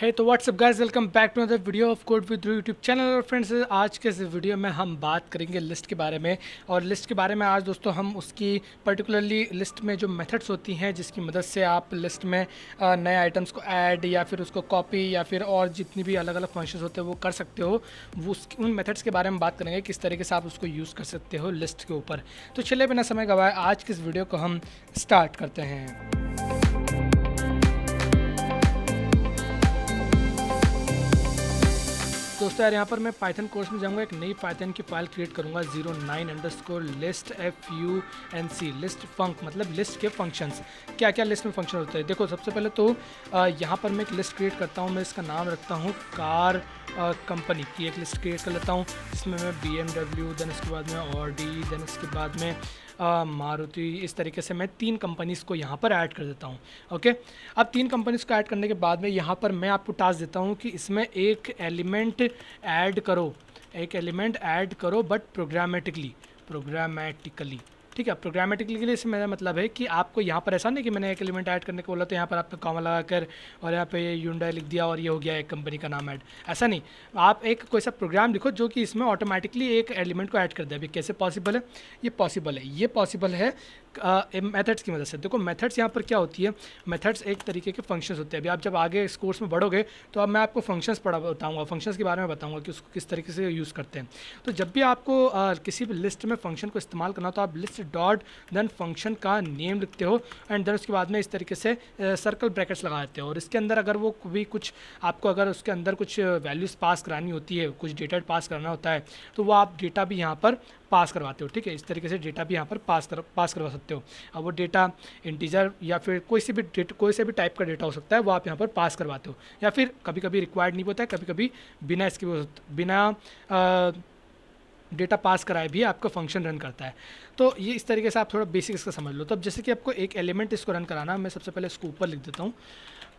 है तो what's up guys, welcome back to another video of code with YouTube channel. और friends, आज के इस वीडियो में हम बात करेंगे लिस्ट के बारे में। और लिस्ट के बारे में आज दोस्तों हम उसकी पर्टिकुलरली लिस्ट में जो मेथड्स होती हैं जिसकी मदद से आप लिस्ट में नए आइटम्स को ऐड या फिर उसको कॉपी या फिर और जितनी भी अलग अलग फंक्शंस होते हैं वो कर सकते हो, वो उन मेथड्स के बारे में बात करेंगे, किस तरीके से आप उसको यूज़ कर सकते हो लिस्ट के ऊपर। तो चलिए बिना समय गवाए आज के इस वीडियो को हम स्टार्ट करते हैं। दोस्तों यार, यहाँ पर मैं पाइथन कोर्स में जाऊँगा, एक नई पाइथन की फाइल क्रिएट करूँगा 09_list FUNC लिस्ट फंक, मतलब लिस्ट के फंक्शंस। क्या क्या लिस्ट में फंक्शन होते हैं देखो। सबसे पहले तो यहाँ पर मैं एक लिस्ट क्रिएट करता हूँ। मैं इसका नाम रखता हूँ कार कंपनी की एक लिस्ट क्रिएट कर लेता हूँ। इसमें मैं BMW, देन उसके बाद में ऑडी, देन उसके बाद में मारुति, इस तरीके से मैं 3 कंपनीज़ को यहाँ पर ऐड कर देता हूँ। ओके, अब 3 कंपनीज़ को ऐड करने के बाद में यहाँ पर मैं आपको टास्क देता हूँ कि इसमें एक एलिमेंट ऐड करो बट प्रोग्रामेटिकली। ठीक है, प्रोग्रामेटिकली से मेरा मतलब है कि आपको यहाँ पर ऐसा नहीं कि मैंने एक एलिमेंट ऐड करने को बोला तो यहाँ पर आपका कॉमा लगाकर और यहाँ पे Hyundai लिख दिया और ये हो गया एक कंपनी का नाम ऐड। ऐसा नहीं, आप एक कोई सा प्रोग्राम लिखो जो कि इसमें ऑटोमेटिकली एक एलिमेंट को ऐड कर दे। अभी कैसे पॉसिबल है? ये पॉसिबल है मेथड्स की मदद से। देखो मेथड्स यहाँ पर क्या होती है, मेथड्स एक तरीके के फंक्शंस होते हैं। अभी आप जब आगे इस कोर्स में बढ़ोगे तो अब मैं आपको फंक्शंस बताऊंगा, फंक्शंस के बारे में बताऊंगा कि उसको किस तरीके से यूज़ करते हैं। तो जब भी आपको किसी भी लिस्ट में फंक्शन को इस्तेमाल करना हो तो आप लिस्ट डॉट देन फंक्शन का नेम लिखते हो एंड देन उसके बाद में इस तरीके से सर्कल ब्रैकेट्स लगा देते हो। और इसके अंदर अगर वो भी कुछ आपको अगर उसके अंदर कुछ वैल्यूज़ पास करानी होती है, कुछ डेटा पास करना होता है, तो वो आप डेटा भी यहाँ पर पास करवाते हो। ठीक है, इस तरीके से डेटा भी यहाँ पर पास करवा सकते हो। अब वो डेटा इंटीजर या फिर कोई से भी टाइप का डेटा हो सकता है, वो आप यहाँ पर पास करवाते हो। या फिर कभी कभी रिक्वायर्ड नहीं होता है, कभी कभी बिना इसके बिना डेटा पास कराए भी आपका फंक्शन रन करता है। तो ये इस तरीके से आप थोड़ा बेसिक इसका समझ लो। तो अब जैसे कि आपको एक एलिमेंट इसको रन कराना, मैं सबसे पहले इसको ऊपर लिख देता हूँ।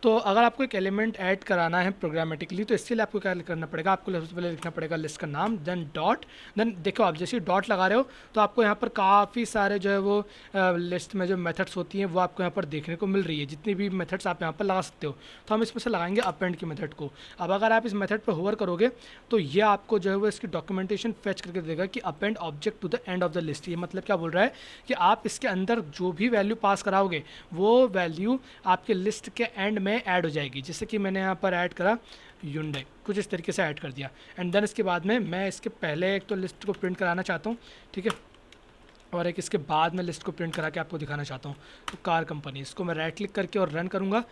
तो अगर आपको एक एलिमेंट ऐड कराना है प्रोग्रामेटिकली तो इसके लिए आपको क्या करना पड़ेगा, आपको सबसे पहले लिखना पड़ेगा लिस्ट का नाम, देन डॉट। देन देखो आप जैसे डॉट लगा रहे हो तो आपको यहाँ पर काफ़ी सारे जो है वो लिस्ट में जो मेथड्स होती हैं वो आपको यहाँ पर देखने को मिल रही है। जितनी भी मेथड्स आप यहाँ पर लगा सकते हो, तो हम इसमें से लगाएंगे अपेंड की मेथड को। अब अगर आप इस मेथड पर होवर करोगे तो ये आपको जो है वो इसकी डॉक्यूमेंटेशन फेच करके देगा कि append object to the end of the list. ये मतलब क्या बोल रहा है कि आप इसके अंदर जो भी वैल्यू पास कराओगे वो वैल्यू आपके लिस्ट के एंड में ऐड हो जाएगी। जैसे कि मैंने यहाँ पर ऐड करा Hyundai, कुछ इस तरीके से ऐड कर दिया एंड देन इसके बाद में मैं इसके पहले एक तो लिस्ट को प्रिंट कराना चाहता हूँ, ठीक है, और एक इसके बाद में लिस्ट को प्रिंट करा के आपको दिखाना चाहता हूँ। तो कार कंपनी, इसको मैं राइट क्लिक करके और रन करूँगा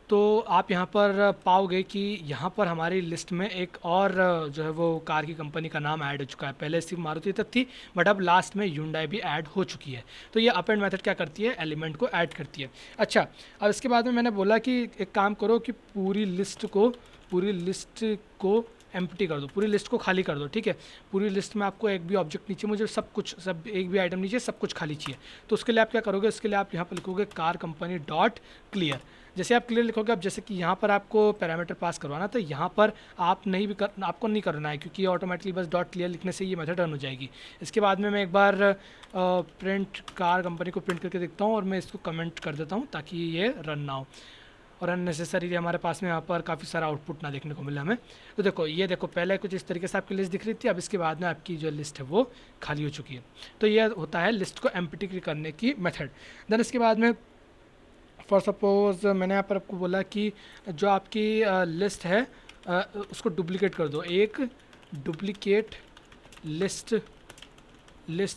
तो आप यहाँ पर पाओगे कि यहाँ पर हमारी लिस्ट में एक और जो है वो कार की कंपनी का नाम ऐड हो चुका है। पहले सिर्फ मारुति तक थी बट अब लास्ट में Hyundai भी ऐड हो चुकी है। तो ये अपेंड मेथड क्या करती है, एलिमेंट को ऐड करती है। अच्छा, अब इसके बाद में मैंने बोला कि एक काम करो कि पूरी लिस्ट को एम्प्टी कर दो, पूरी लिस्ट को खाली कर दो। ठीक है, पूरी लिस्ट में आपको एक भी ऑब्जेक्ट नीचे, मुझे सब एक भी आइटम नीचे, सब कुछ खाली चाहिए। तो उसके लिए आप क्या करोगे, उसके लिए आप यहाँ पर लिखोगे कार कंपनी डॉट क्लियर। जैसे आप क्लियर लिखोगे, अब जैसे कि यहाँ पर आपको पैरामीटर पास करवाना, तो यहाँ पर आपको नहीं करना है क्योंकि ऑटोमेटिकली बस डॉट क्लियर लिखने से ये मेथड रन हो जाएगी। इसके बाद में मैं एक बार प्रिंट कार कंपनी को प्रिंट करके देखता हूँ और मैं इसको कमेंट कर देता हूँ ताकि ये रन ना हो और अननेसेसरी हमारे पास में यहाँ पर काफ़ी सारा आउटपुट ना देखने को मिले हमें। तो देखो पहले कुछ इस तरीके से आपकी लिस्ट दिख रही थी, अब इसके बाद में आपकी जो लिस्ट है वो खाली हो चुकी है। तो ये होता है लिस्ट को एम्प्टी करने की मेथड। देन इसके बाद में फॉर सपोज मैंने यहाँ पर आपको बोला कि जो आपकी लिस्ट है उसको डुप्लीकेट कर दो, एक डुप्लीकेट लिस्ट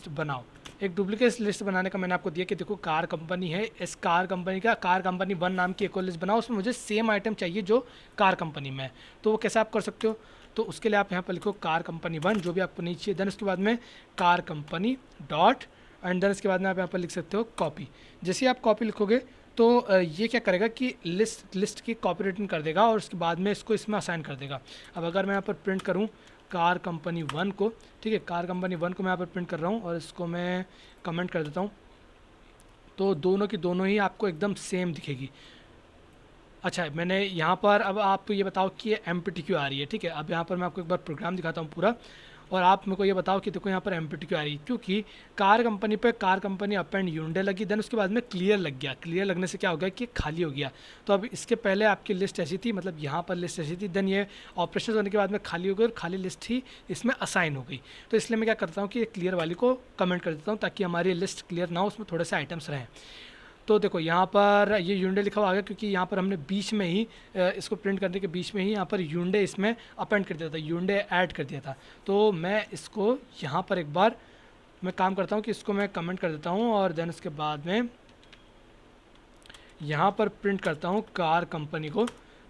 बनाओ। एक डुप्लीकेट लिस्ट बनाने का मैंने आपको दिया कि देखो कार कंपनी है, इस कार कंपनी का कार कंपनी 1 नाम की एक और लिस्ट बनाओ, उसमें मुझे सेम आइटम चाहिए जो कार कंपनी में है। तो वो कैसे आप कर सकते हो, तो उसके लिए आप यहाँ पर लिखो कार कंपनी 1 जो भी आपको नहीं चाहिए, देन उसके बाद में car company dot and then उसके बाद में आप यहाँ पर लिख सकते हो कॉपी। जैसे आप कॉपी लिखोगे तो ये क्या करेगा कि लिस्ट की कॉपी रिटर्न कर देगा और उसके बाद में इसको इसमें असाइन कर देगा। अब अगर मैं यहाँ पर प्रिंट करूँ कार कंपनी 1 को, ठीक है, कार कंपनी 1 को मैं यहाँ पर प्रिंट कर रहा हूँ और इसको मैं कमेंट कर देता हूँ, तो दोनों की दोनों ही आपको एकदम सेम दिखेगी। अच्छा, मैंने यहाँ पर अब आप ये बताओ कि ये एम्प्टी क्यों आ रही है। ठीक है, अब यहाँ पर मैं आपको एक बार प्रोग्राम दिखाता हूँ पूरा। और आप मेरे को ये बताओ कि देखो यहाँ पर एम्प्टी क्यों आ रही है, क्योंकि कार कंपनी पे कार कंपनी अप एंड यूंडे लगी, देन उसके बाद में क्लियर लग गया, क्लियर लगने से क्या हो गया कि खाली हो गया। तो अब इसके पहले आपकी लिस्ट ऐसी थी, मतलब यहाँ पर लिस्ट ऐसी थी, देन ये ऑपरेशन होने के बाद में खाली हो गई और खाली लिस्ट ही इसमें असाइन हो गई। तो इसलिए मैं क्या करता हूँ कि क्लियर वाली को कमेंट कर देता हूँ ताकि हमारी लिस्ट क्लियर ना हो, उसमें थोड़े से आइटम्स रहें। तो देखो यहाँ पर ये यूंडे लिखा हुआ आ गया, क्योंकि यहाँ पर हमने बीच में ही इसको प्रिंट करने के बीच में ही यहाँ पर यूंडे इसमें अपेंड कर दिया था, यूंडे ऐड कर दिया था। तो मैं इसको यहाँ पर एक बार मैं काम करता हूँ कि इसको मैं कमेंट कर देता हूँ और देन उसके बाद में यहाँ पर प्रिंट करता हूँ कार कंपनी को,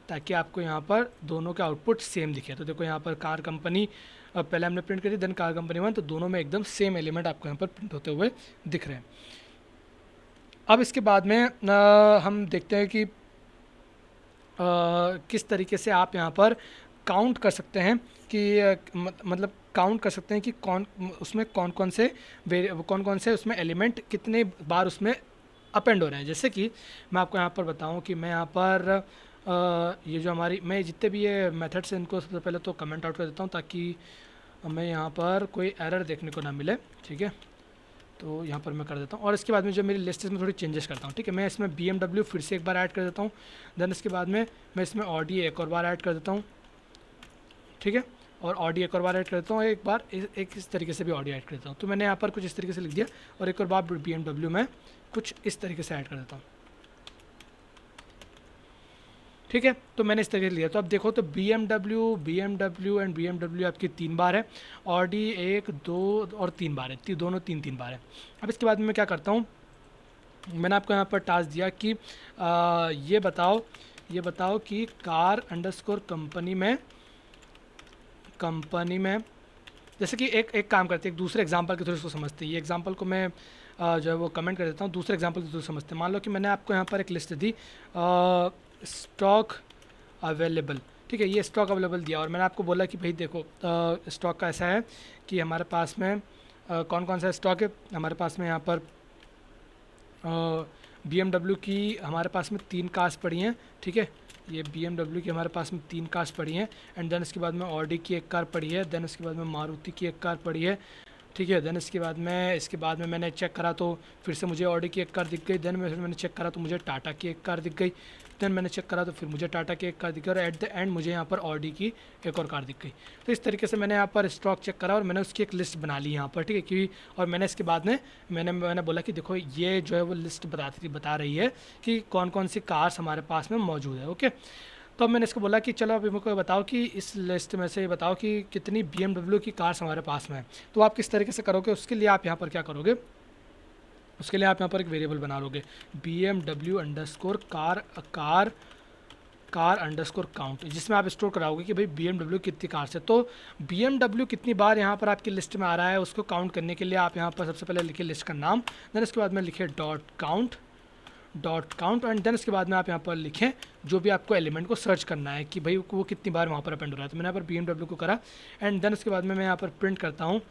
ताकि आपको यहाँ पर दोनों के आउटपुट सेम दिखे। तो देखो यहाँ पर कार कंपनी पहले हमने प्रिंट करी, देन कार कंपनी 1, तो दोनों में एकदम सेम एलिमेंट आपको यहाँ पर प्रिंट होते हुए दिख रहे हैं। अब इसके बाद में हम देखते हैं कि किस तरीके से आप यहाँ पर काउंट कर सकते हैं कि मतलब काउंट कर सकते हैं कि कौन कौन से उसमें एलिमेंट कितने बार उसमें अपेंड हो रहे हैं। जैसे कि मैं आपको यहाँ पर बताऊँ कि मैं यहाँ पर ये जो मैं जितने भी ये मेथड्स हैं इनको सबसे पहले तो कमेंट आउट कर देता हूँ, ताकि हमें यहाँ पर कोई एरर देखने को ना मिले। ठीक है, तो यहाँ पर मैं कर देता हूँ और इसके बाद में जो मेरी लिस्ट है इसमें थोड़ी चेंजेस करता हूँ। ठीक है, मैं इसमें BMW फिर से एक बार ऐड कर देता हूँ, देन इसके बाद में मैं इसमें ऑडी एक और बार ऐड कर देता हूँ। ठीक है, और ऑडी एक और बार ऐड कर देता हूँ, एक बार एक इस तरीके से भी ऑडी ऐड कर देता हूँ। तो मैंने यहाँ पर कुछ इस तरीके से लिख दिया और एक और बार BMW में कुछ इस तरीके से ऐड कर देता हूँ। ठीक है, तो मैंने इस तरीके से लिया। तो अब देखो तो BMW एंड BMW आपकी 3 बार है, ऑडी 1 2 और 3 बार है, दोनों 3 बार है। अब इसके बाद में मैं क्या करता हूँ, मैंने आपको यहाँ पर टास्क दिया कि ये बताओ कि कार अंडरस्कोर कंपनी में जैसे कि एक काम करते हैं, एक दूसरे एग्जांपल के थ्रू इसको समझते हैं। ये एग्जांपल को मैं जो है वो कमेंट कर देता हूँ, दूसरे एग्जांपल के थ्रू समझते हैं। मान लो कि मैंने आपको यहाँ पर एक लिस्ट दी स्टॉक अवेलेबल। ठीक है, ये स्टॉक अवेलेबल दिया और मैंने आपको बोला कि भाई देखो स्टॉक का ऐसा है कि हमारे पास में कौन कौन सा स्टॉक है। हमारे पास में यहाँ पर BMW की हमारे पास में 3 कार्स पड़ी हैं। ठीक है, ये BMW की हमारे पास में 3 कार्स पड़ी हैं एंड देन इसके बाद में ऑडी की 1 कार पड़ी है, देन उसके बाद में मारुति की 1 कार पड़ी है। ठीक है, देन इसके बाद में मैंने चेक करा तो फिर से मुझे ऑडी की 1 कार दिख गई, देन मैंने चेक करा तो मुझे टाटा की 1 कार दिख गई, देन मैंने चेक करा तो फिर मुझे टाटा की 1 कार दिख गई और एट द एंड मुझे यहाँ पर ऑडी की 1 और कार दिख गई। तो इस तरीके से मैंने यहाँ पर स्टॉक चेक करा और मैंने उसकी एक लिस्ट बना ली यहाँ पर। ठीक है, क्योंकि और मैंने इसके बाद में मैंने बोला कि देखो ये जो है वो लिस्ट बता रही है कि कौन कौन सी कार्स हमारे पास में मौजूद है। ओके, तो अब मैंने इसको बोला कि चलो अभी मेरे को बताओ कि इस लिस्ट में से बताओ कि कितनी BMW की कार्स हमारे पास में है। तो आप किस तरीके से करोगे, उसके लिए आप यहाँ पर क्या करोगे, उसके लिए आप यहाँ पर एक वेरिएबल बना लोगे BMW underscore car underscore count, जिसमें आप स्टोर कराओगे कि भाई BMW कितनी कार्स है। तो BMW कितनी बार यहाँ पर आपकी लिस्ट में आ रहा है उसको काउंट करने के लिए आप यहाँ पर सबसे पहले लिखिए लिस्ट का नाम, देन उसके बाद में लिखिए डॉट काउंट एंड देन उसके बाद में आप यहाँ पर लिखें जो भी आपको एलिमेंट को सर्च करना है कि भाई वो कितनी बार वहाँ पर अपेंड हो रहा है। तो मैंने यहाँ पर BMW को करा एंड देन उसके बाद में मैं यहाँ पर प्रिंट करता हूँ,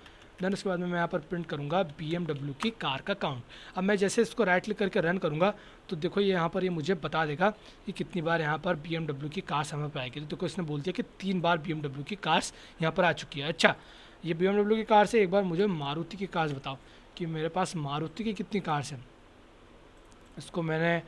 देन उसके बाद में मैं यहाँ पर प्रिंट करूँगा BMW की कार का काउंट। अब मैं जैसे इसको राइट क्लिक करके रन करूँगा तो देखो ये यहाँ पर ये मुझे बता देगा कि कितनी बार यहाँ पर BMW की कार्स हमें पर आएगी। तो देखो इसने बोल दिया कि 3 बार BMW की कार्स यहाँ पर आ चुकी है। अच्छा, ये BMW की कार से एक बार मुझे मारुति की कार्स बताओ कि मेरे पास मारुति की कितनी कार्स हैं। इसको मैं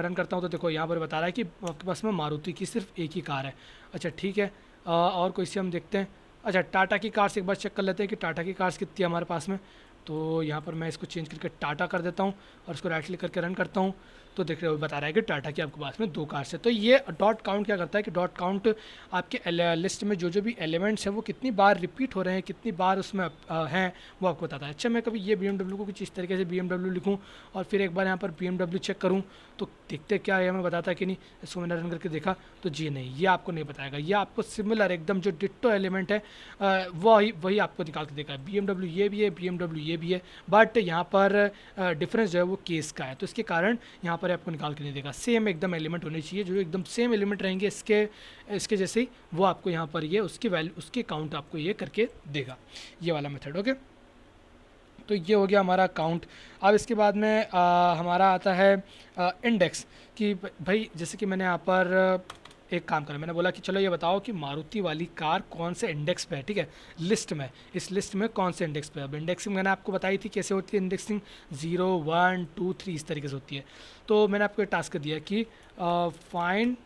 रन करता हूँ तो देखो यहाँ पर बता रहा है कि आपके पास में मारुति की सिर्फ 1 ही कार है। अच्छा ठीक है, और कोई सी हम देखते हैं। अच्छा, टाटा की कार्स एक बार चेक कर लेते हैं कि टाटा की कार्स कितनी है हमारे पास में। तो यहाँ पर मैं इसको चेंज करके टाटा कर देता हूँ और इसको राइट क्लिक करके रन करता हूँ तो देख रहे हो बता रहा है कि टाटा की आपके पास में 2 कार्स है। तो ये डॉट काउंट क्या करता है कि डॉट काउंट आपके लिस्ट में जो भी एलिमेंट्स हैं वो कितनी बार रिपीट हो रहे हैं, कितनी बार उसमें हैं, वो आपको बताता है। अच्छा, मैं कभी ये BMW को कुछ इस तरीके से BMW लिखूँ और फिर एक बार यहाँ पर BMW चेक करूँ तो देखते क्या है हमें बताता है कि नहीं। इसको मैंने रन करके देखा तो जी नहीं, ये आपको नहीं बताएगा। ये आपको सिमिलर एकदम जो डिट्टो एलिमेंट है वही आपको निकाल के देगा। BMW ये भी है, BMW ये भी है, बट यहाँ पर डिफरेंस जो है वो केस का है, तो इसके कारण यहाँ पर आपको निकाल के नहीं देगा। सेम एकदम एलिमेंट होने चाहिए, जो एकदम सेम एलिमेंट रहेंगे इसके जैसे ही वो आपको यहाँ पर ये उसकी वैल्यू उसकी काउंट आपको ये करके देगा, ये वाला मेथड। ओके, तो ये हो गया हमारा काउंट। अब इसके बाद में हमारा आता है इंडेक्स कि भाई जैसे कि मैंने यहाँ पर एक काम करें, मैंने बोला कि चलो ये बताओ कि मारुति वाली कार कौन से इंडेक्स पे है, ठीक है, लिस्ट में, इस लिस्ट में कौन से इंडेक्स पे है। अब इंडेक्सिंग मैंने आपको बताई थी कैसे होती है इंडेक्सिंग, 0 1 2 3 इस तरीके से होती है। तो मैंने आपको एक टास्क दिया कि find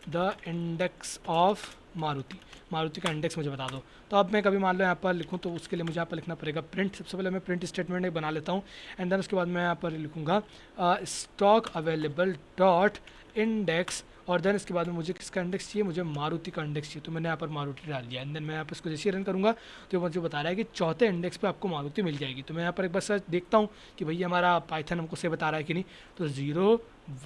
the index of Maruti, Maruti का इंडेक्स मुझे बता दो। तो अब मैं कभी मान लो यहाँ पर लिखूँ तो उसके लिए मुझे यहाँ पर लिखना पड़ेगा प्रिंट। सबसे पहले मैं प्रिंट स्टेटमेंट एक बना लेता हूँ एंड देन उसके बाद मैं यहाँ पर लिखूँगा स्टॉक अवेलेबल डॉट इंडेक्स, और देन इसके बाद में मुझे किसका इंडेक्स चाहिए, मुझे मारुति का इंडेक्स चाहिए। तो मैंने यहाँ पर मारुति डाल दिया एंड देन मैं यहाँ पर इसको जैसे ही रन करूँगा तो मुझे बता रहा है कि चौथे इंडेक्स पे आपको मारुति मिल जाएगी। तो मैं यहाँ पर एक बार सर्च देखता हूँ कि भैया हमारा पाइथन हमको से बता रहा है कि नहीं। तो 0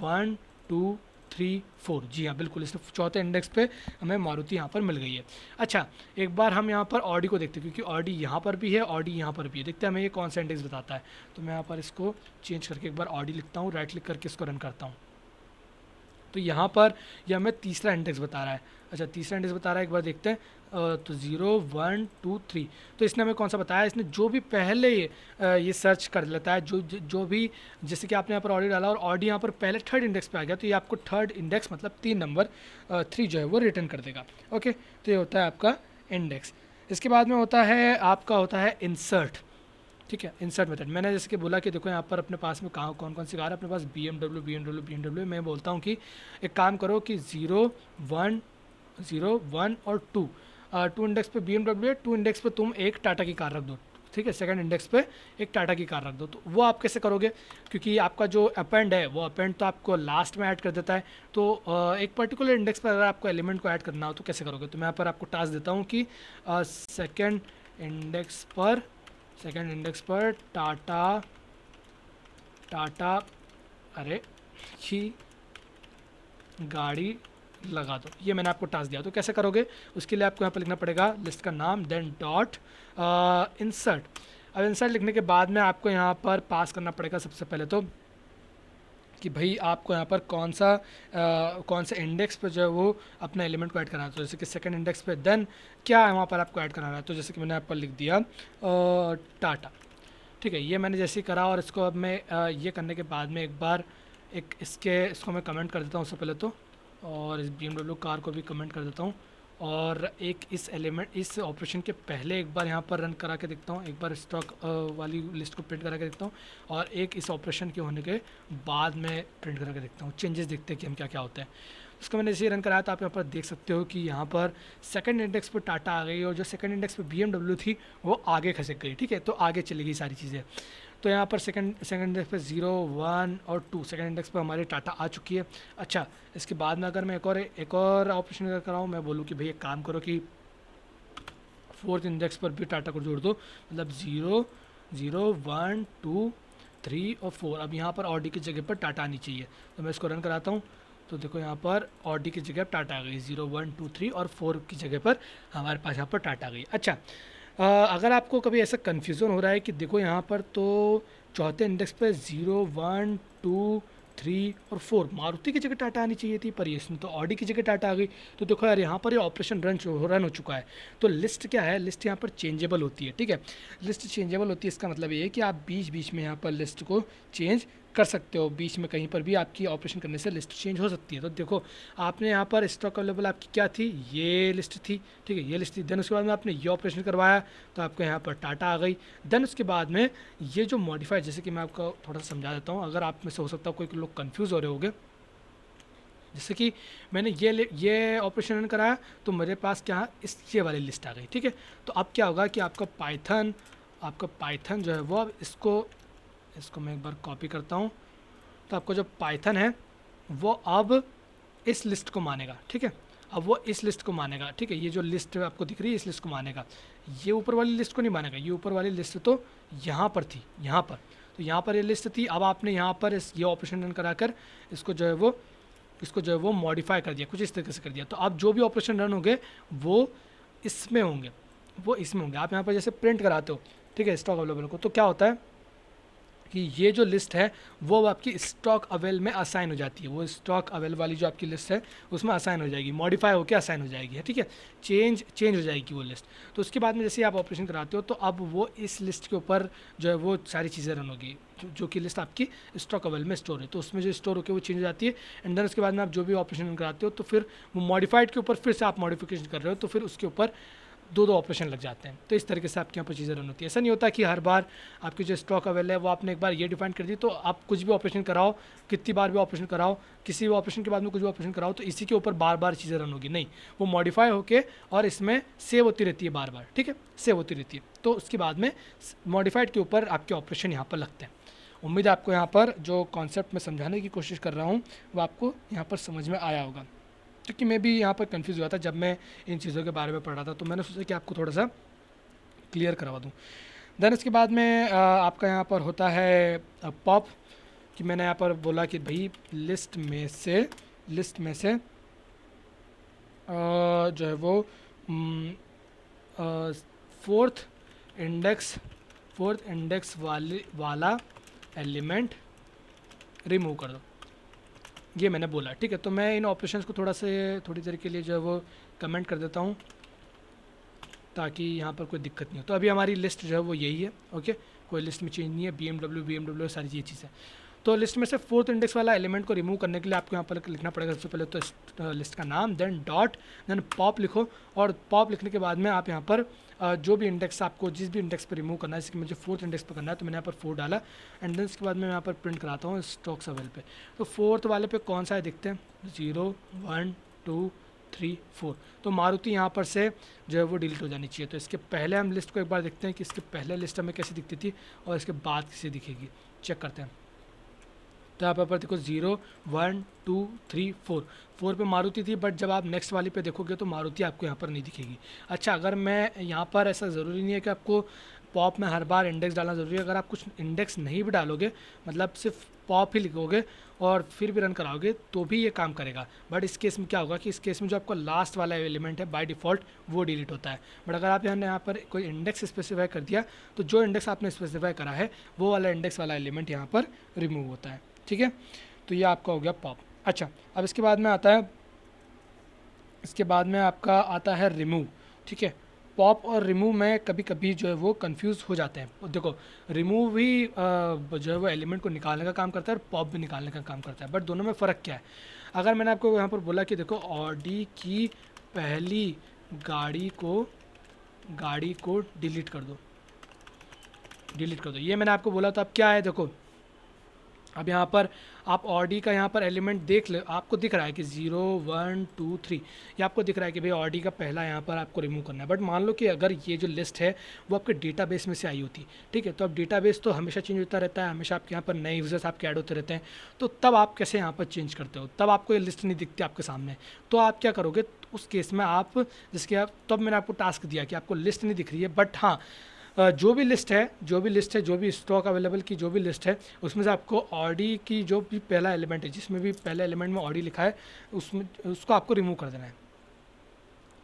1 2 3 4, जी हाँ बिल्कुल, इस चौथे इंडेक्स पे हमें मारुति यहाँ पर मिल गई है। अच्छा, एक बार हम यहाँ पर ऑडी को देखते हैं क्योंकि ऑडी यहाँ पर भी है, ऑडी यहाँ पर भी है, देखते हैं हमें ये कौन सा इंडेक्स बताता है। तो मैं यहाँ पर इसको चेंज करके एक बार ऑडी लिखता हूँ, राइट क्लिक करके इसको रन करता हूँ। तो यहाँ पर यह हमें तीसरा इंडेक्स बता रहा है। अच्छा, तीसरा इंडेक्स बता रहा है, एक बार देखते हैं। तो 0 1 2 3, तो इसने हमें कौन सा बताया, इसने जो भी पहले ये सर्च कर लेता है, जो भी, जैसे कि आपने यहाँ पर ऑडी डाला और ऑडी यहाँ पर पहले थर्ड इंडेक्स पे आ गया तो ये आपको थर्ड इंडेक्स मतलब 3 नंबर 3 जो है वो रिटर्न कर देगा। ओके, तो ये होता है आपका इंडेक्स। इसके बाद में होता है आपका होता है इंसर्ट, ठीक है, इंसर्ट मेथड। मैंने जैसे कि बोला कि देखो यहाँ पर अपने पास में कहाँ कौन कौन सी कार है, अपने पास BMW। मैं बोलता हूँ कि एक काम करो कि 0 1 और 2 इंडेक्स पे BMW है, 2 इंडेक्स पे तुम एक टाटा की कार रख दो, ठीक है, सेकंड इंडेक्स पे एक टाटा की कार रख दो। तो वो आप कैसे करोगे, क्योंकि आपका जो अपेंड है वो अपेंड तो आपको लास्ट में ऐड कर देता है। तो एक पर्टिकुलर इंडेक्स पर अगर आपको एलिमेंट को ऐड करना हो तो कैसे करोगे। तो मैं यहाँ पर आपको टास्क देता हूँ कि सेकंड इंडेक्स पर टाटा अरे की गाड़ी लगा दो। ये मैंने आपको टास्क दिया, तो कैसे करोगे उसके लिए आपको यहाँ पर लिखना पड़ेगा लिस्ट का नाम देन डॉट इंसर्ट। अब इंसर्ट लिखने के बाद में आपको यहाँ पर पास करना पड़ेगा सबसे पहले तो कि भाई आपको यहाँ पर कौन सा इंडेक्स पे जो है वो अपना एलिमेंट को ऐड करना है। तो जैसे कि सेकंड इंडेक्स पे देन क्या है वहाँ पर आपको ऐड करना है। तो जैसे कि मैंने यहाँ पर लिख दिया टाटा, ठीक है, ये मैंने जैसे ही करा और इसको अब मैं ये करने के बाद में एक बार इसको मैं कमेंट कर देता हूँ सबसे पहले तो, और इस BMW कार को भी कमेंट कर देता हूँ, और एक इस ऑपरेशन के पहले एक बार यहाँ पर रन करा के देखता हूँ, एक बार स्टॉक वाली लिस्ट को प्रिंट करा के देखता हूँ, और एक इस ऑपरेशन के होने के बाद में प्रिंट करा के देखता हूँ, चेंजेस देखते हैं कि हम क्या क्या होते हैं। उसको मैंने जैसे रन कराया तो आप यहाँ पर देख सकते हो कि यहाँ पर सेकंड इंडेक्स पर टाटा आ गई और जो सेकंड इंडेक्स पर BMW थी वो आगे खसक गई, ठीक है, तो आगे चली गई सारी चीज़ें। तो यहाँ पर सेकंड इंडेक्स पे 0 1 और 2 सेकंड इंडेक्स पे हमारी टाटा आ चुकी है। अच्छा, इसके बाद में अगर मैं एक और ऑपरेशन अगर कराऊँ, मैं बोलूँ कि भाई एक काम करो कि फोर्थ इंडेक्स पर भी टाटा को जोड़ दो, मतलब 0 0 1 2 3 और 4। अब यहाँ पर ऑडी की जगह पर टाटा आनी चाहिए, तो मैं इसको रन कराता हूँ। तो देखो यहाँ पर ऑडी की जगह टाटा आ गई, 0 1 2 3 और 4 की जगह पर हमारे पास यहाँ पर टाटा आ गई। अच्छा, अगर आपको कभी ऐसा कन्फ्यूज़न हो रहा है कि देखो यहाँ पर तो चौथे इंडेक्स पे 0 1 2 3 और 4 मारुति की जगह टाटा आनी चाहिए थी, पर ये इसमें तो ऑडी की जगह टाटा आ गई। तो देखो यार यहाँ पर ये ऑपरेशन रन हो चुका है। तो लिस्ट क्या है, लिस्ट यहाँ पर चेंजेबल होती है, ठीक है, लिस्ट चेंजेबल होती है। इसका मतलब ये है कि आप बीच बीच में यहाँ पर लिस्ट को चेंज कर सकते हो, बीच में कहीं पर भी आपकी ऑपरेशन करने से लिस्ट चेंज हो सकती है। तो देखो आपने यहाँ पर स्टॉक अवेलेबल आपकी क्या थी, ये लिस्ट थी, ठीक है, ये लिस्ट थी। देन उसके बाद में आपने ये ऑपरेशन करवाया तो आपको यहाँ पर टाटा आ गई। देन उसके बाद में ये जो मॉडिफाई, जैसे कि मैं आपको थोड़ा सा समझा देता हूँ, अगर आप में से हो सकता है कोई लोग कन्फ्यूज़ हो रहे होंगे, जैसे कि मैंने ये ऑपरेशन रन कराया तो मेरे पास क्या ये वाली लिस्ट आ गई, ठीक है। तो अब क्या होगा कि आपका पाइथन जो है वो अब इसको मैं एक बार कॉपी करता हूँ। तो आपको जो पाइथन है वो अब इस लिस्ट को मानेगा, ठीक है, अब वो इस लिस्ट को मानेगा, ठीक है, ये जो लिस्ट आपको दिख रही है इस लिस्ट को मानेगा, ये ऊपर वाली लिस्ट को नहीं मानेगा। ये ऊपर वाली लिस्ट तो यहाँ पर थी, यहाँ पर, तो यहाँ पर ये लिस्ट थी। अब आपने यहाँ पर ये ऑपरेशन रन कराकर इसको जो है वो मॉडिफाई कर दिया, कुछ इस तरीके से कर दिया। तो अब जो भी ऑपरेशन रन होंगे वो इसमें होंगे। आप यहाँ पर जैसे प्रिंट कराते हो, ठीक है, स्टॉक अवेलेबल को, तो क्या होता है कि ये जो लिस्ट है वो आपकी स्टॉक अवेल में असाइन हो जाती है, वो स्टॉक अवेल वाली जो आपकी लिस्ट है उसमें असाइन हो जाएगी, मॉडिफाई होकर असाइन हो जाएगी, ठीक है, चेंज हो जाएगी वो लिस्ट। तो उसके बाद में जैसे आप ऑपरेशन कराते हो तो अब वो इस लिस्ट के ऊपर जो है वो सारी चीज़ें रन होगी, जो कि लिस्ट आपकी स्टॉक अवेल में स्टोर है, तो उसमें जो स्टोर होकर वो चेंज हो जाती है। एंड देन उसके बाद में आप जो भी ऑपरेशन कराते हो तो फिर वो मॉडिफाइड के ऊपर फिर से आप मॉडिफिकेशन कर रहे हो, तो फिर उसके ऊपर दो ऑपरेशन लग जाते हैं। तो इस तरीके से आपके यहाँ पर चीज़ें रन होती है। ऐसा नहीं होता कि हर बार आपकी जो स्टॉक अवेल है वो आपने एक बार ये डिफाइन कर दी तो आप कुछ भी ऑपरेशन कराओ, कितनी बार भी ऑपरेशन कराओ, किसी भी ऑपरेशन के बाद में कुछ भी ऑपरेशन कराओ तो इसी के ऊपर बार बार चीज़ें रन होगी, नहीं, वो मॉडिफाई होके और इसमें सेव होती रहती है बार बार, ठीक है, सेव होती रहती है। तो उसके बाद में मॉडिफाइड के ऊपर आपके ऑपरेशन यहाँ पर लगते हैं। उम्मीद है आपको यहाँ पर जो कॉन्सेप्ट मैं समझाने की कोशिश कर रहा हूँ वो आपको यहाँ पर समझ में आया होगा, क्योंकि मैं भी यहाँ पर कंफ्यूज हुआ था जब मैं इन चीज़ों के बारे में पढ़ रहा था, तो मैंने सोचा कि आपको थोड़ा सा क्लियर करवा दूँ। देन इसके बाद में आपका यहाँ पर होता है पॉप, कि मैंने यहाँ पर बोला कि भाई लिस्ट में से जो है वो फोर्थ इंडेक्स वाला एलिमेंट रिमूव कर दो, ये मैंने बोला, ठीक है। तो मैं इन ऑपरेशंस को थोड़ी देर के लिए जो है वो कमेंट कर देता हूँ ताकि यहाँ पर कोई दिक्कत नहीं हो। तो अभी हमारी लिस्ट जो है वो यही है, ओके, कोई लिस्ट में चेंज नहीं है, BMW सारी ये चीज़ें। तो लिस्ट में से फोर्थ इंडेक्स वाला एलिमेंट को रिमूव करने के लिए आपको यहाँ पर लिखना पड़ेगा सबसे पहले तो लिस्ट का नाम, देन डॉट, देन पॉप लिखो, और पॉप लिखने के बाद में आप यहाँ पर जो भी इंडेक्स आपको जिस भी इंडेक्स पर रिमूव करना है, जैसे कि मुझे फोर्थ इंडेक्स पर करना है तो मैंने यहाँ पर 4 डाला। एंड देन उसके बाद मैं यहाँ पर प्रिंट कराता हूँ स्टॉक्स अवेल पे। तो फोर्थ वाले पे कौन सा है दिखते हैं, 0 1 2 3 4, तो मारुति यहाँ पर से जो है वो डिलीट हो जानी चाहिए। तो इसके पहले हम लिस्ट को एक बार देखते हैं कि इसके पहले लिस्ट हमें कैसे दिखती थी और इसके बाद कैसे दिखेगी, चेक करते हैं। तो यहाँ पर देखो 0 1 2 3 4 पे मारुति थी, बट जब आप नेक्स्ट वाली पे देखोगे तो मारुति आपको यहाँ पर नहीं दिखेगी। अच्छा, अगर मैं यहाँ पर, ऐसा ज़रूरी नहीं है कि आपको पॉप में हर बार इंडेक्स डालना ज़रूरी है, अगर आप कुछ इंडेक्स नहीं भी डालोगे, मतलब सिर्फ पॉप ही लिखोगे और फिर भी रन कराओगे तो भी ये काम करेगा। बट इस केस में क्या होगा कि इस केस में जो आपका लास्ट वाला एलिमेंट है बाय डिफ़ॉल्ट वो डिलीट होता है। बट अगर आप यहाँ पर कोई इंडेक्स स्पेसिफाई कर दिया तो जो इंडेक्स आपने स्पेसिफाई करा है वो वाला इंडेक्स वाला एलिमेंट यहाँ पर रिमूव होता है, ठीक है। तो ये आपका हो गया पॉप। अच्छा, अब इसके बाद में आपका आता है रिमूव, ठीक है। पॉप और रिमूव में कभी कभी जो है वो कंफ्यूज हो जाते हैं। देखो, रिमूव भी जो है वो एलिमेंट को निकालने का काम करता है और पॉप भी निकालने का काम करता है, बट दोनों में फ़र्क क्या है। अगर मैंने आपको यहाँ पर बोला कि देखो ऑडी की पहली गाड़ी को डिलीट कर दो, ये मैंने आपको बोला। तो अब क्या है, देखो अब यहाँ पर आप ऑडी का यहाँ पर एलिमेंट देख ले, आपको दिख रहा है कि 0 1 2 3, ये आपको दिख रहा है कि भाई ऑडी का पहला यहाँ पर आपको रिमूव करना है। बट मान लो कि अगर ये जो लिस्ट है वो आपके डेटाबेस में से आई होती, ठीक है, तो अब डेटाबेस तो हमेशा चेंज होता रहता है, हमेशा आपके यहाँ पर नए यूज़र्स आपके ऐड होते रहते हैं, तो तब आप कैसे यहाँ पर चेंज करते हो, तब आपको ये लिस्ट नहीं दिखती आपके सामने। तो आप क्या करोगे उस केस में, आप जिसके आप, तब मैंने आपको टास्क दिया कि आपको लिस्ट नहीं दिख रही है, बट हाँ जो भी लिस्ट है, जो भी स्टॉक अवेलेबल की जो भी लिस्ट है उसमें से आपको ऑडी की जो भी पहला एलिमेंट है, जिसमें भी पहले एलिमेंट में ऑडी लिखा है, उसको आपको रिमूव कर देना है।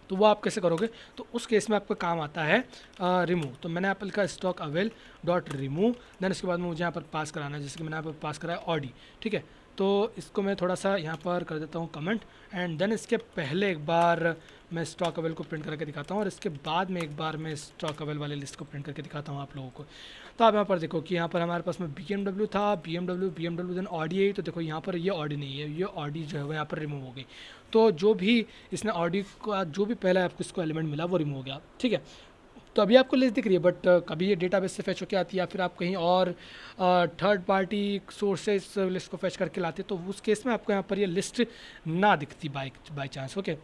तो वो आप कैसे करोगे, तो उस केस में आपका काम आता है रिमूव। तो मैंने यहाँ पर लिखा stock avail dot remove, then इसके बाद में मुझे यहाँ पर पास कराना है, जैसे कि मैंने यहाँ पर पास करा है ऑडी, ठीक है। तो इसको मैं थोड़ा सा यहाँ पर कर देता हूँ कमेंट, एंड देन इसके पहले एक बार मैं स्टॉक अवेल को प्रिंट करके दिखाता हूँ और इसके बाद में एक बार मैं स्टॉक अवेल वाले लिस्ट को प्रिंट करके दिखाता हूँ आप लोगों को। तो आप यहाँ पर देखो कि यहाँ पर हमारे पास में BMW था, BMW देन ऑडी आई, तो देखो यहाँ पर ये ऑडी नहीं है, ये ऑडी जो है वो यहाँ पर रिमूव हो गई। तो जो भी इसने ऑडी का जो भी पहला आपको इसको एलिमेंट मिला वो रिमूव हो गया, ठीक है। तो अभी आपको लिस्ट दिख रही है, बट कभी ये डेटाबेस से फैच होकर आती है या फिर आप कहीं और थर्ड पार्टी सोर्सेज लिस्ट को फैच करके लाते, तो उस केस में आपको यहाँ पर ये लिस्ट ना दिखती बाय चांस, ओके।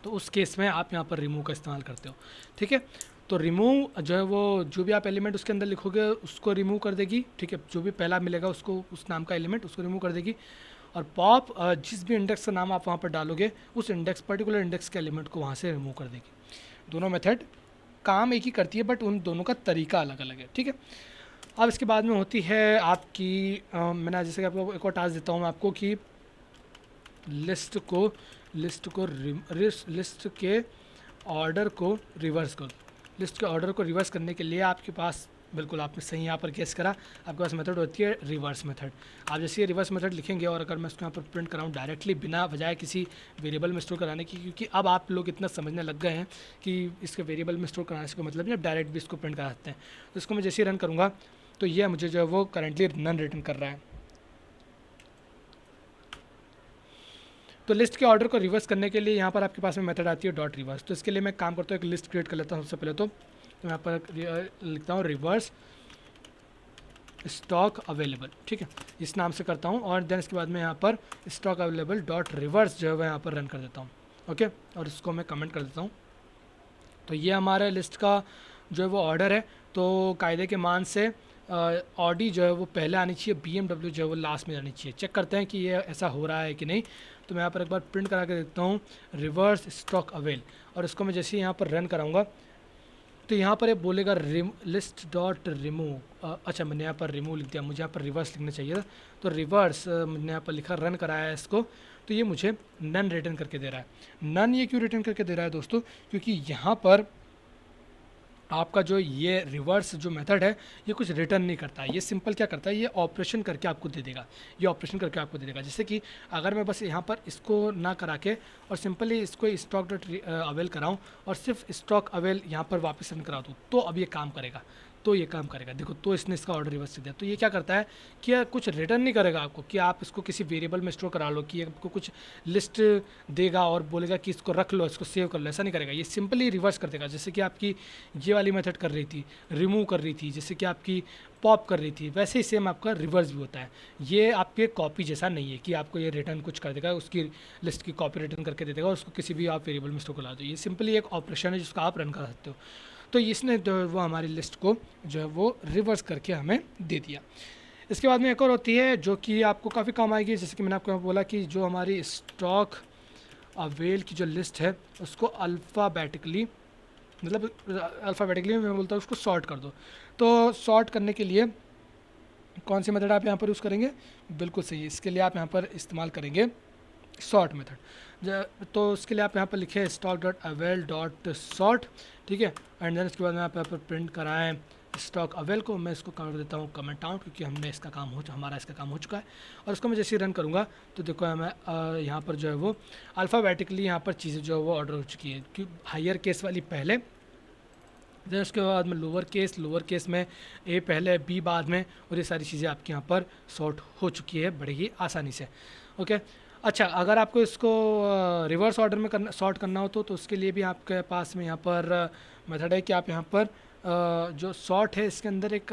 तो उस केस में आप यहाँ पर रिमूव का इस्तेमाल करते हो, ठीक है। तो रिमूव जो है वो जो भी आप एलिमेंट उसके अंदर लिखोगे उसको रिमूव कर देगी, ठीक है। जो भी पहला मिलेगा उसको, उस नाम का एलिमेंट, उसको रिमूव कर देगी। और पॉप जिस भी इंडेक्स का नाम आप वहाँ पर डालोगे उस पर्टिकुलर इंडेक्स के एलिमेंट को वहाँ से रिमूव कर देगी। दोनों मेथड काम एक ही करती है, बट उन दोनों का तरीका अलग अलग है, ठीक है। अब इसके बाद में होती है आपकी मैंने जैसे कि आपको एक और टास्क देता हूँ मैं आपको कि लिस्ट के ऑर्डर को रिवर्स करो। लिस्ट के ऑर्डर को रिवर्स करने के लिए आपके पास बिल्कुल आपने सही यहाँ पर गेस करा। आपके पास मेथड होती है रिवर्स मेथड। आप जैसे ये रिवर्स मेथड लिखेंगे और अगर मैं इसको यहाँ पर प्रिंट कराऊँ डायरेक्टली बिना बजाय किसी वेरिएबल में स्टोर कराने की, क्योंकि अब आप लोग इतना समझने लग गए हैं कि इसके वेरिएबल में स्टोर कराने से कोई मतलब नहीं, आप डायरेक्ट भी इसको प्रिंट करा सकते हैं। तो इसको मैं जैसे ही रन करूँगा तो ये मुझे जो है वो करेंटली नन रिटर्न कर रहा है। तो लिस्ट के ऑर्डर को रिवर्स करने के लिए यहाँ पर आपके पास में मेथड आती है डॉट रिवर्स। तो इसके लिए मैं काम करता हूँ, एक लिस्ट क्रिएट कर लेता हूँ सबसे पहले। तो मैं यहाँ पर लिखता हूँ रिवर्स स्टॉक अवेलेबल, ठीक है, इस नाम से करता हूँ। और देन इसके बाद मैं यहाँ पर स्टॉक अवेलेबल डॉट रिवर्स जो है वह यहाँ पर रन कर देता हूँ। ओके, और इसको मैं कमेंट कर देता हूँ। तो ये हमारे लिस्ट का जो है वो ऑर्डर है। तो कायदे के मान से ऑडी जो है वो पहले आनी चाहिए, BMW जो है वो लास्ट में आनी चाहिए। चेक करते हैं कि ये ऐसा हो रहा है कि नहीं। तो मैं यहाँ पर एक बार प्रिंट करा के देखता हूँ रिवर्स स्टॉक अवेल, और इसको मैं जैसे ही यहाँ पर रन कराऊंगा तो यहाँ पर ये बोलेगा लिस्ट डॉट रिमूव। अच्छा, मैंने यहाँ पर रिमूव लिख दिया, मुझे यहाँ पर रिवर्स लिखना चाहिए था। तो रिवर्स मैंने यहाँ पर लिखा, रन कराया है इसको, तो ये मुझे नन रिटर्न करके दे रहा है। नन ये क्यों रिटर्न करके दे रहा है दोस्तों, क्योंकि यहाँ पर आपका जो ये रिवर्स जो मेथड है ये कुछ रिटर्न नहीं करता है। ये सिंपल क्या करता है, ये ऑपरेशन करके आपको दे देगा। ये ऑपरेशन करके आपको दे देगा, जैसे कि अगर मैं बस यहाँ पर इसको ना करा के और सिंपली इसको स्टॉक डॉट अवेल कराऊँ और सिर्फ स्टॉक अवेल यहाँ पर वापस रन करा दूँ तो अब ये काम करेगा। तो ये काम करेगा, देखो, तो इसने इसका ऑर्डर रिवर्स दिया। तो ये क्या करता है कि यह कुछ रिटर्न नहीं करेगा आपको कि आप इसको किसी वेरिएबल में स्टोर करा लो, कि आपको कुछ लिस्ट देगा और बोलेगा कि इसको रख लो, इसको सेव कर लो, ऐसा नहीं करेगा। ये सिंपली रिवर्स कर देगा। जैसे कि आपकी ये वाली मेथड कर रही थी, रिमूव कर रही थी, जैसे कि आपकी पॉप कर रही थी, वैसे ही सेम आपका रिवर्स भी होता है। ये आपके कॉपी जैसा नहीं है कि आपको ये रिटर्न कुछ कर देगा, उसकी लिस्ट की कॉपी रिटर्न करके दे देगा और उसको किसी भी आप वेरिएबल में स्टोर करा दो। ये सिंपली एक ऑपरेशन है जिसको आप रन कर सकते हो। तो इसने जो वो हमारी लिस्ट को जो है वो रिवर्स करके हमें दे दिया। इसके बाद में एक और होती है जो कि आपको काफ़ी काम आएगी, जैसे कि मैंने आपको बोला कि जो हमारी स्टॉक अवेल की जो लिस्ट है उसको अल्फ़ाबेटिकली, मतलब अल्फ़ाबेटिकली मैं बोलता हूँ उसको सॉर्ट कर दो। तो सॉर्ट करने के लिए कौन सी मेथड आप यहाँ पर यूज़ करेंगे, बिल्कुल सही, इसके लिए आप यहाँ पर इस्तेमाल करेंगे सॉर्ट मेथड। तो उसके लिए आप यहाँ पर लिखें stock dot avail dot sort, ठीक है। एंड देन इसके बाद में आप यहाँ पर प्रिंट कराएं स्टॉक अवेल को। मैं इसको कर देता हूँ कमेंट आउट, क्योंकि हमने इसका काम हमारा इसका काम हो चुका है। और उसको मैं जैसे ही रन करूँगा तो देखो मैं यहाँ पर जो है वो अल्फ़ाबेटिकली यहाँ पर चीज़ें जो है वो ऑर्डर हो चुकी है, कि हायर केस वाली पहले, देन उसके बाद में लोअर केस में ए पहले बी बाद में, और ये सारी चीज़ें आपके यहाँ पर सॉर्ट हो चुकी है बड़े ही आसानी से। ओके, अच्छा, अगर आपको इसको रिवर्स ऑर्डर में सॉर्ट करना हो तो उसके लिए भी आपके पास में यहाँ पर मेथड है कि आप यहाँ पर जो सॉर्ट है इसके अंदर एक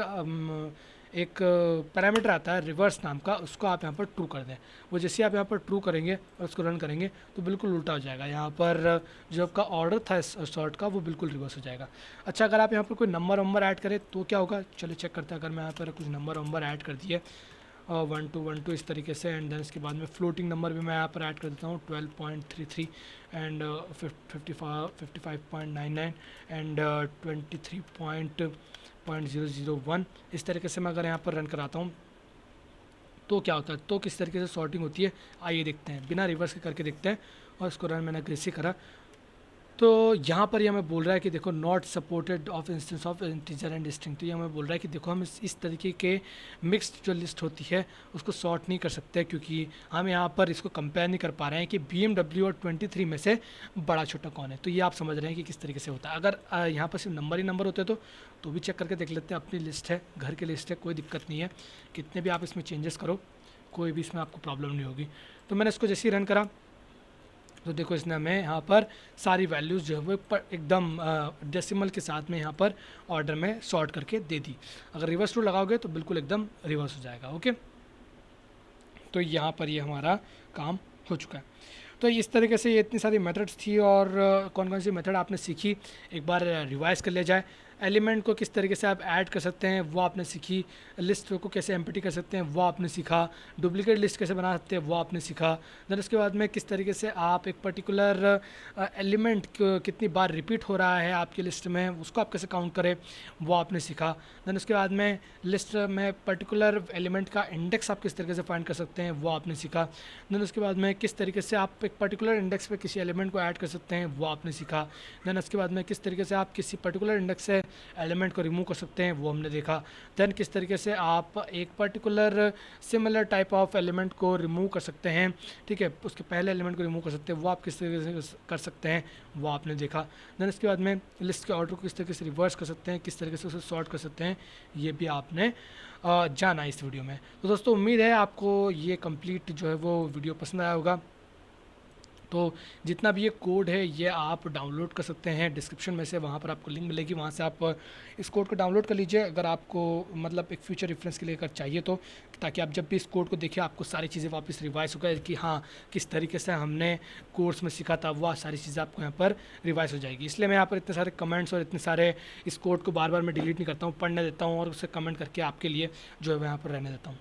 पैरामीटर आता है रिवर्स नाम का, उसको आप यहाँ पर ट्रू कर दें। वो जैसे आप यहाँ पर ट्रू करेंगे और उसको रन करेंगे तो बिल्कुल उल्टा हो जाएगा। यहाँ पर जो आपका ऑर्डर था सॉर्ट का वो बिल्कुल रिवर्स हो जाएगा। अच्छा, अगर आप यहाँ पर कोई नंबर ऐड करें तो क्या होगा, चलिए चेक करते हैं। अगर मैं यहाँ पर कुछ नंबर ऐड कर दिए 1 2 इस तरीके से, एंड देन इसके बाद में फ्लोटिंग नंबर भी मैं यहाँ पर ऐड कर देता हूँ 12.33 एंड 55.99 एंड 23.001। इस तरीके से मैं अगर यहाँ पर रन कराता हूँ तो क्या होता है, तो किस तरीके से सॉर्टिंग होती है आइए देखते हैं, बिना रिवर्स के करके देखते हैं। और इसको रन मैंने कैसे करा, तो यहाँ पर ये हमें बोल रहा है कि देखो not supported of instance of integer and string. तो ये हमें बोल रहा है कि देखो हम इस तरीके के मिक्स्ड जो लिस्ट होती है उसको सॉर्ट नहीं कर सकते, क्योंकि हम यहाँ पर इसको कंपेयर नहीं कर पा रहे हैं कि BMW और 23 में से बड़ा छोटा कौन है। तो ये आप समझ रहे हैं कि किस तरीके से होता है। अगर यहाँ पर सिर्फ नंबर ही नंबर होते तो भी चेक करके देख लेते हैं। अपनी लिस्ट है, घर की लिस्ट है, कोई दिक्कत नहीं है, कितने भी आप इसमें चेंजेस करो कोई भी इसमें आपको प्रॉब्लम नहीं होगी। तो मैंने इसको जैसे ही रन करा तो देखो इसने हमें यहाँ पर सारी वैल्यूज़ जो है वो एकदम डेसिमल के साथ में यहाँ पर ऑर्डर में सॉर्ट करके दे दी। अगर रिवर्स टू लगाओगे तो बिल्कुल एकदम रिवर्स हो जाएगा। ओके, तो यहाँ पर ये हमारा काम हो चुका है। तो इस तरीके से ये इतनी सारी मेथड्स थी, और कौन कौन सी मेथड आपने सीखी एक बार रिवाइज़ कर लिया जाए। एलिमेंट को किस तरीके से आप ऐड कर सकते हैं वो आपने सीखी, लिस्ट को कैसे एम्प्टी कर सकते हैं वो आपने सीखा, डुप्लीकेट लिस्ट कैसे बना सकते हैं वो आपने सीखा। देन उसके बाद में किस तरीके से आप एक पर्टिकुलर एलिमेंट कितनी बार रिपीट हो रहा है आपकी लिस्ट में उसको आप कैसे काउंट करें वो आपने सीखा। देन उसके बाद में लिस्ट में पर्टिकुलर एलिमेंट का इंडेक्स आप किस तरीके से फाइंड कर सकते हैं वो आपने सीखा। देन उसके बाद में किस तरीके से आप एक पर्टिकुलर इंडेक्स पे किसी एलिमेंट को ऐड कर सकते हैं वो आपने सीखा। देन उसके बाद में किस तरीके से आप किसी पर्टिकुलर इंडेक्स से एलिमेंट को रिमूव कर सकते हैं वो हमने देखा। देन किस तरीके से आप एक particular similar type of element को रिमूव कर सकते हैं, ठीक है, उसके पहले एलिमेंट को रिमूव कर सकते हैं, वो आप किस तरीके से कर सकते हैं वो आपने देखा। देन इसके बाद में लिस्ट के ऑर्डर को किस तरीके से रिवर्स कर सकते हैं, किस तरीके से उसे सॉर्ट कर सकते हैं, ये भी आपने जाना इस वीडियो में। तो दोस्तों उम्मीद है आपको ये कंप्लीट जो है वो वीडियो पसंद आया होगा। तो जितना भी ये कोड है ये आप डाउनलोड कर सकते हैं डिस्क्रिप्शन में से, वहाँ पर आपको लिंक मिलेगी, वहाँ से आप इस कोड को डाउनलोड कर लीजिए अगर आपको मतलब एक फ्यूचर रेफरेंस के लिए अगर चाहिए तो, ताकि आप जब भी इस कोड को देखिए आपको सारी चीज़ें वापस रिवाइज हो गए कि हाँ किस तरीके से हमने कोर्स में सीखा था, वह सारी चीज़ें आपको यहाँ पर रिवाइज हो जाएगी। इसलिए मैं यहाँ पर इतने सारे कमेंट्स और इतने सारे इस कोड को बार बार मैं डिलीट नहीं करता हूँ, पढ़ने देता हूँ और उसे कमेंट करके आपके लिए जो है यहाँ पर रहने देता हूँ।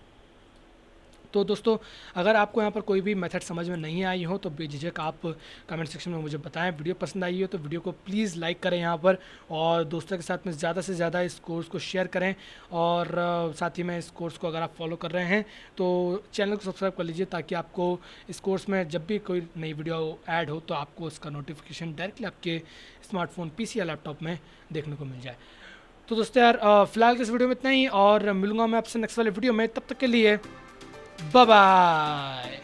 तो दोस्तों अगर आपको यहाँ पर कोई भी मेथड समझ में नहीं आई हो तो बेझिझक आप कमेंट सेक्शन में मुझे बताएं। वीडियो पसंद आई हो तो वीडियो को प्लीज़ लाइक करें यहाँ पर, और दोस्तों के साथ में ज़्यादा से ज़्यादा इस कोर्स को शेयर करें, और साथ ही में इस कोर्स को अगर आप फॉलो कर रहे हैं तो चैनल को सब्सक्राइब कर लीजिए, ताकि आपको इस कोर्स में जब भी कोई नई वीडियो ऐड हो तो आपको उसका नोटिफिकेशन डायरेक्टली आपके स्मार्टफोन, पीसी या लैपटॉप में देखने को मिल जाए। तो दोस्तों यार फिलहाल के इस वीडियो में इतना ही, और मिलूंगा मैं आपसे नेक्स्ट वाले वीडियो में, तब तक के लिए बाय बाय।